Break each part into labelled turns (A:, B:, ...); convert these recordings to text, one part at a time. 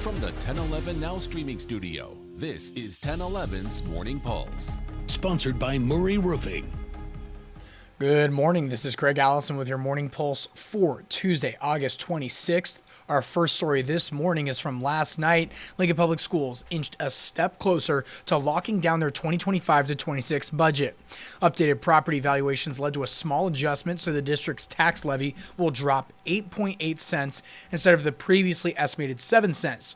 A: From the 1011 Now streaming studio, this is 1011's Morning Pulse.
B: Sponsored by Murray Roofing.
C: Good morning. This is Craig Allison with your Morning Pulse for Tuesday, August 26th. Our first story this morning is from last night. Lincoln Public Schools inched a step closer to locking down their 2025 to 26 budget. Updated property valuations led to a small adjustment, so the district's tax levy will drop 8.8 cents instead of the previously estimated 7 cents.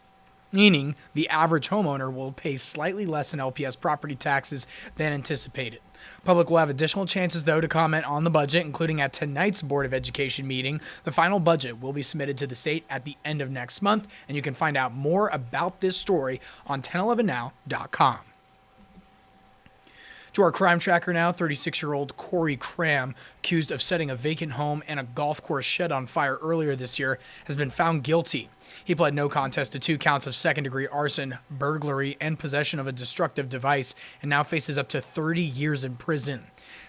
C: Meaning the average homeowner will pay slightly less in LPS property taxes than anticipated. Public will have additional chances, though, to comment on the budget, including at tonight's Board of Education meeting. The final budget will be submitted to the state at the end of next month, and you can find out more about this story on 1011now.com. To our crime tracker now, 36-year-old Corey Cram, accused of setting a vacant home and a golf course shed on fire earlier this year, has been found guilty. He pled no contest to 2 counts of second-degree arson, burglary, and possession of a destructive device, and now faces up to 30 years in prison.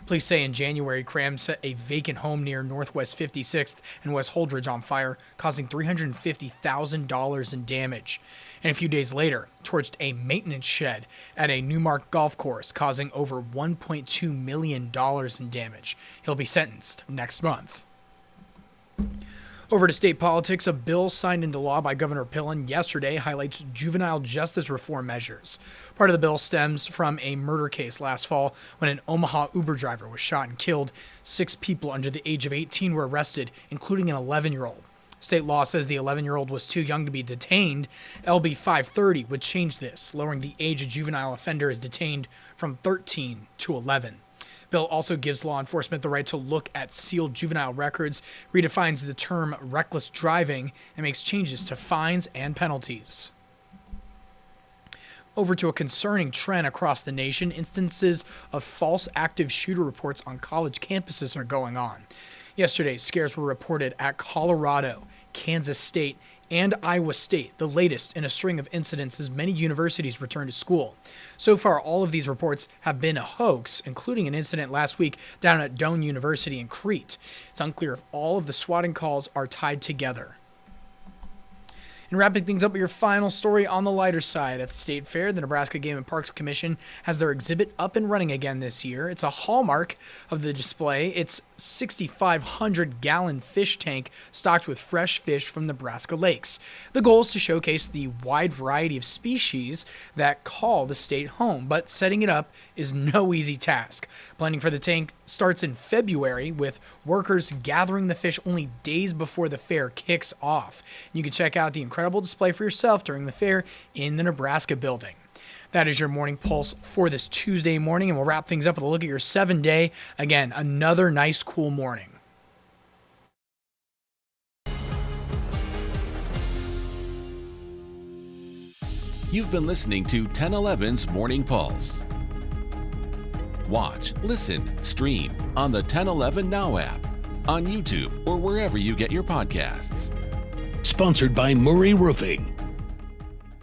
C: Police say in January, Cram set a vacant home near Northwest 56th and West Holdridge on fire, causing $350,000 in damage. And a few days later, torched a maintenance shed at a Newmark golf course, causing over $1.2 million in damage. He'll be sentenced next month. Over to state politics, a bill signed into law by Governor Pillen yesterday highlights juvenile justice reform measures. Part of the bill stems from a murder case last fall when an Omaha Uber driver was shot and killed. 6 people under the age of 18 were arrested, including an 11-year-old. State law says the 11-year-old was too young to be detained. LB 530 would change this, lowering the age a juvenile offender is detained from 13 to 11. Bill also gives law enforcement the right to look at sealed juvenile records, redefines the term reckless driving, and makes changes to fines and penalties. Over to a concerning trend across the nation. Instances of false active shooter reports on college campuses are going on. Yesterday, scares were reported at Colorado, Kansas State, and Iowa State, the latest in a string of incidents as many universities return to school. So far, all of these reports have been a hoax, including an incident last week down at Doane University in Crete. It's unclear if all of the swatting calls are tied together. And wrapping things up with your final story on the lighter side, at the State Fair, the Nebraska Game and Parks Commission has their exhibit up and running again this year. It's a hallmark of the display. It's 6,500-gallon fish tank stocked with fresh fish from Nebraska lakes. The goal is to showcase the wide variety of species that call the state home, but setting it up is no easy task. Planning for the tank starts in February, with workers gathering the fish only days before the fair kicks off. You can check out the incredible display for yourself during the fair in the Nebraska building. That is your Morning Pulse for this Tuesday morning, and we'll wrap things up with a look at your 7-day. Again, another nice, cool morning.
A: You've been listening to 1011's Morning Pulse. Watch, listen, stream on the 1011 Now app, on YouTube, or wherever you get your podcasts.
B: Sponsored by Murray Roofing.